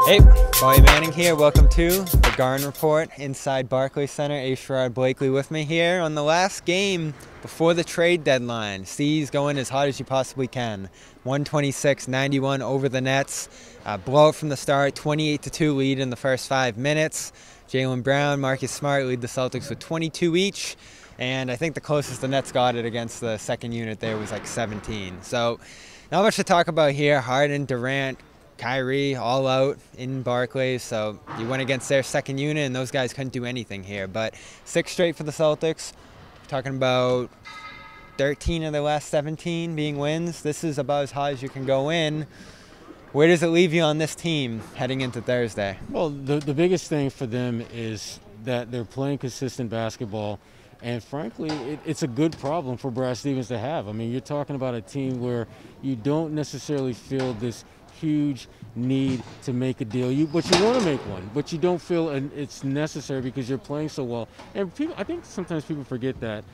Hey, Bobby Manning here. Welcome to the Garden Report inside Barclays Center. Sherrod Blakely with me here on the last game before the trade deadline. C's going as hot as you possibly can. 126-91 over the Nets. Blowout from the start, 28-2 lead in the first 5 minutes. Jaylen Brown, Marcus Smart lead the Celtics with 22 each. And I think the closest the Nets got it against the second unit there was like 17. So not much to talk about here. Harden, Durant, Kyrie all out in Barclays, so you went against their second unit, and those guys couldn't do anything here. But 6 straight for the Celtics. We're talking about 13 of their last 17 being wins. This is about as high as you can go in. Where does it leave you on this team heading into Thursday? Well, the biggest thing for them is that they're playing consistent basketball. And frankly, it's a good problem for Brad Stevens to have. I mean, you're talking about a team where you don't necessarily feel this huge need to make a deal. But you want to make one, but you don't feel it's necessary because you're playing so well. And I think sometimes people forget that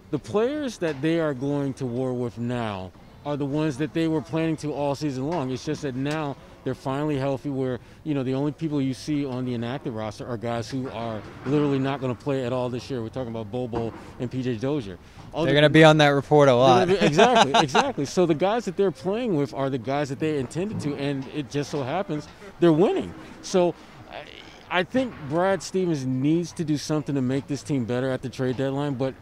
the players that they are going to war with now are the ones that they were planning to all season long. It's just that now they're finally healthy where, you know, the only people you see on the inactive roster are guys who are literally not going to play at all this year. We're talking about Bobo and PJ Dozier. They're going to be on that report a lot. Exactly. So the guys that they're playing with are the guys that they intended to, and it just so happens they're winning. So I think Brad Stevens needs to do something to make this team better at the trade deadline, but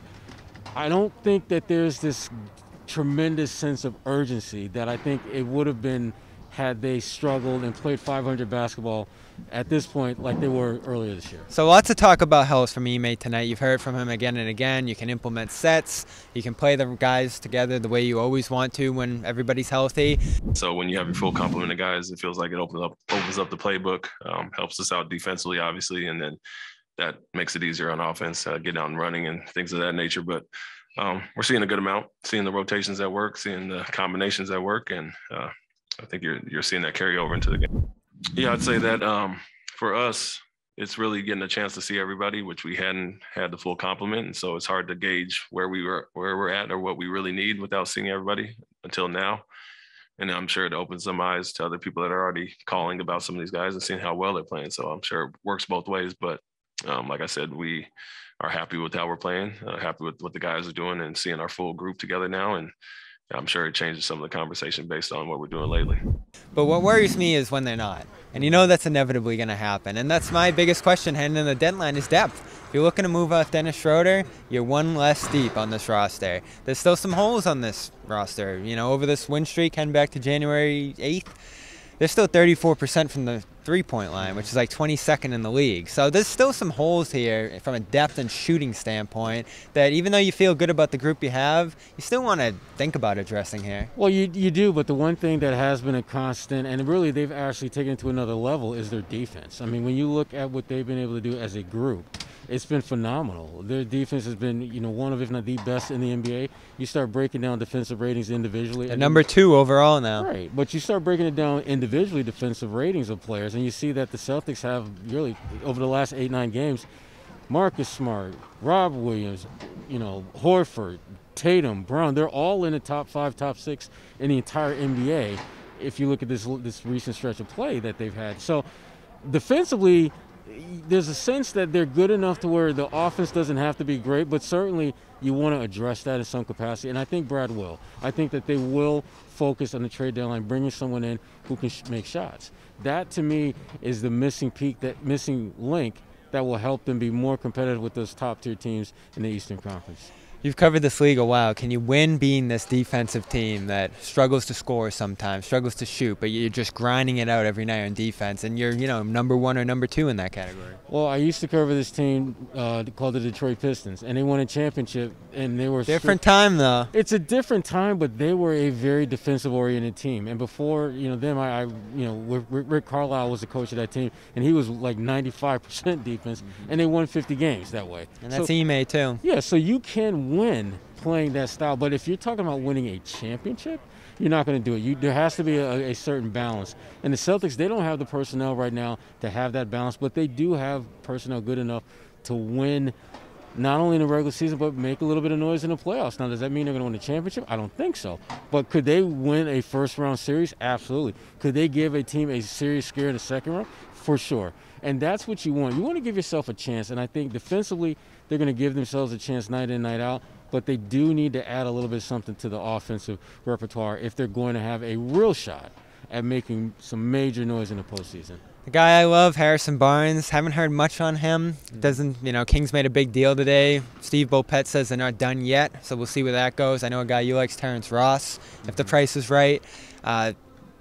I don't think that there's this tremendous sense of urgency that I think it would have been had they struggled and played 500 basketball at this point like they were earlier this year. So lots of talk about health from Ime tonight. You've heard from him again and again. You can implement sets. You can play the guys together the way you always want to when everybody's healthy. So when you have your full complement of guys, it feels like it opens up the playbook, helps us out defensively, obviously, and then that makes it easier on offense, getting out and running and things of that nature. But we're seeing a good amount, seeing the rotations at work, seeing the combinations at work, and I think you're seeing that carry over into the game. Yeah, I'd say that for us, it's really getting a chance to see everybody, which we hadn't had the full complement, and so it's hard to gauge where we're at or what we really need without seeing everybody until now. And I'm sure it opens some eyes to other people that are already calling about some of these guys and seeing how well they're playing. So I'm sure it works both ways, but like I said, we are happy with how we're playing, happy with what the guys are doing, and seeing our full group together now. And I'm sure it changes some of the conversation based on what we're doing lately. But what worries me is when they're not. And you know that's inevitably going to happen. And that's my biggest question heading in the deadline is depth. If you're looking to move off Dennis Schröder, you're one less deep on this roster. There's still some holes on this roster. You know, over this win streak heading back to January 8th, they're still 34% from the three-point line, which is like 22nd in the league. So there's still some holes here from a depth and shooting standpoint that even though you feel good about the group you have, you still want to think about addressing here. Well, you do, but the one thing that has been a constant, and really they've actually taken it to another level, is their defense. I mean, when you look at what they've been able to do as a group, it's been phenomenal. Their defense has been, you know, one of, if not the best in the NBA. You start breaking down defensive ratings individually. They're number 2 overall now. Right, but you start breaking it down individually, defensive ratings of players, and you see that the Celtics have really, over the last 8-9 games, Marcus Smart, Rob Williams, you know, Horford, Tatum, Brown, they're all in the top 5, top 6 in the entire NBA if you look at this recent stretch of play that they've had. So defensively, there's a sense that they're good enough to where the offense doesn't have to be great, but certainly you want to address that in some capacity, and I think Brad will. I think that they will focus on the trade deadline, bringing someone in who can make shots. That, to me, is the missing peak, that missing link that will help them be more competitive with those top-tier teams in the Eastern Conference. You've covered this league a while. Can you win being this defensive team that struggles to score sometimes, struggles to shoot, but you're just grinding it out every night on defense, and you're, you know, number 1 or number 2 in that category? Well, I used to cover this team called the Detroit Pistons, and they won a championship, and they were different time though. It's a different time, but they were a very defensive-oriented team. And before, you know, them, Rick Carlisle was the coach of that team, and he was like 95% defense, and they won 50 games that way. And that's Ime too. Yeah, so you can win playing that style, but if you're talking about winning a championship, you're not going to do it. There has to be a certain balance. And the Celtics, they don't have the personnel right now to have that balance, but they do have personnel good enough to win not only in the regular season, but make a little bit of noise in the playoffs. Now, does that mean they're going to win the championship? I don't think so. But could they win a first-round series? Absolutely. Could they give a team a serious scare in the second round? For sure. And that's what you want. You want to give yourself a chance. And I think defensively, they're going to give themselves a chance night in, night out. But they do need to add a little bit of something to the offensive repertoire if they're going to have a real shot at making some major noise in the postseason. The guy I love, Harrison Barnes, haven't heard much on him. Doesn't, Kings made a big deal today. Steve Bulpett says they're not done yet, so we'll see where that goes. I know a guy you likes, Terrence Ross, if the price is right.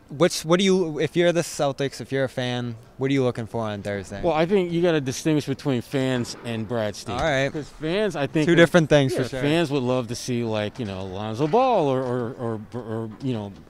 What do you, if you're the Celtics, if you're a fan, what are you looking for on Thursday? Well, I think you got to distinguish between fans and Brad Stevens. All right. Because fans, I think, two different things for sure. Fans would love to see, like, Lonzo Ball or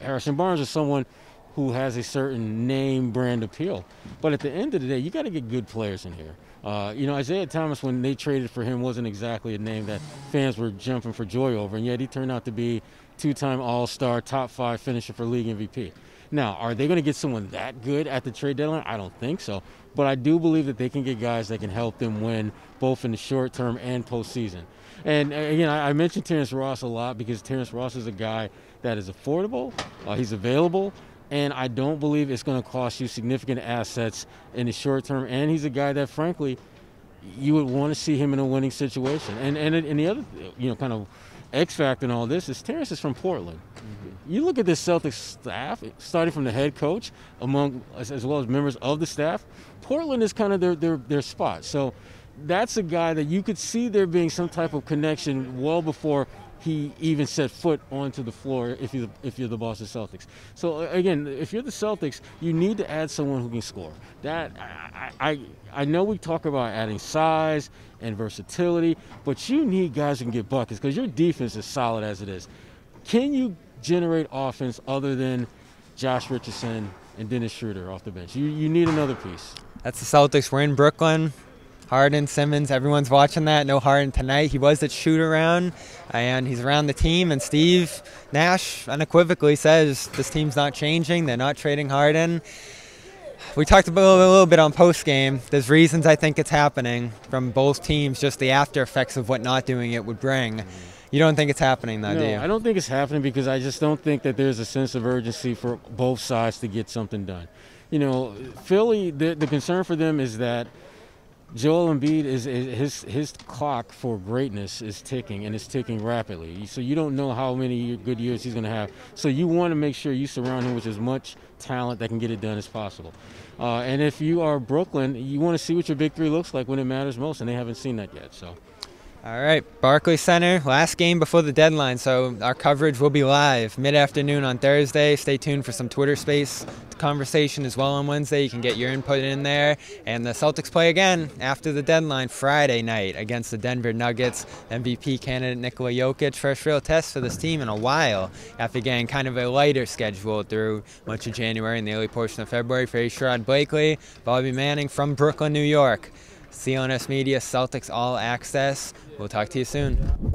Harrison Barnes or someone who has a certain name brand appeal. But at the end of the day, you got to get good players in here. Isaiah Thomas, when they traded for him, wasn't exactly a name that fans were jumping for joy over, and yet he turned out to be two-time All-Star, top 5 finisher for league MVP. Now, are they going to get someone that good at the trade deadline? I don't think so. But I do believe that they can get guys that can help them win both in the short term and postseason. And again, I mentioned Terrence Ross a lot because Terrence Ross is a guy that is affordable, he's available, and I don't believe it's going to cost you significant assets in the short term. And he's a guy that, frankly, you would want to see him in a winning situation. And the other, kind of X factor in all this is Terrence is from Portland. Mm-hmm. You look at this Celtics staff, starting from the head coach, as well as members of the staff. Portland is kind of their spot. So that's a guy that you could see there being some type of connection well before he even set foot onto the floor if you're the Boston Celtics. So again, if you're the Celtics, you need to add someone who can score. That I know we talk about adding size and versatility, but you need guys who can get buckets because your defense is solid as it is. Can you generate offense other than Josh Richardson and Dennis Schröder off the bench? You need another piece. That's the Celtics. We're in Brooklyn. Harden, Simmons, everyone's watching that. No Harden tonight. He was at shoot-around, and he's around the team. And Steve Nash unequivocally says this team's not changing. They're not trading Harden. We talked about a little bit on post-game. There's reasons I think it's happening from both teams, just the after effects of what not doing it would bring. You don't think it's happening, though, do you? I don't think it's happening because I just don't think that there's a sense of urgency for both sides to get something done. Philly, the concern for them is that Joel Embiid his clock for greatness is ticking, and it's ticking rapidly. So you don't know how many good years he's going to have. So you want to make sure you surround him with as much talent that can get it done as possible. And if you are Brooklyn, you want to see what your big three looks like when it matters most, and they haven't seen that yet. So. All right, Barclays Center, last game before the deadline, so our coverage will be live mid-afternoon on Thursday. Stay tuned for some Twitter Space conversation as well on Wednesday. You can get your input in there. And the Celtics play again after the deadline Friday night against the Denver Nuggets. MVP candidate Nikola Jokic, first real test for this team in a while after getting kind of a lighter schedule through much of January and the early portion of February. For Sherrod Blakely, Bobby Manning from Brooklyn, New York. CLNS Media, Celtics All Access. We'll talk to you soon.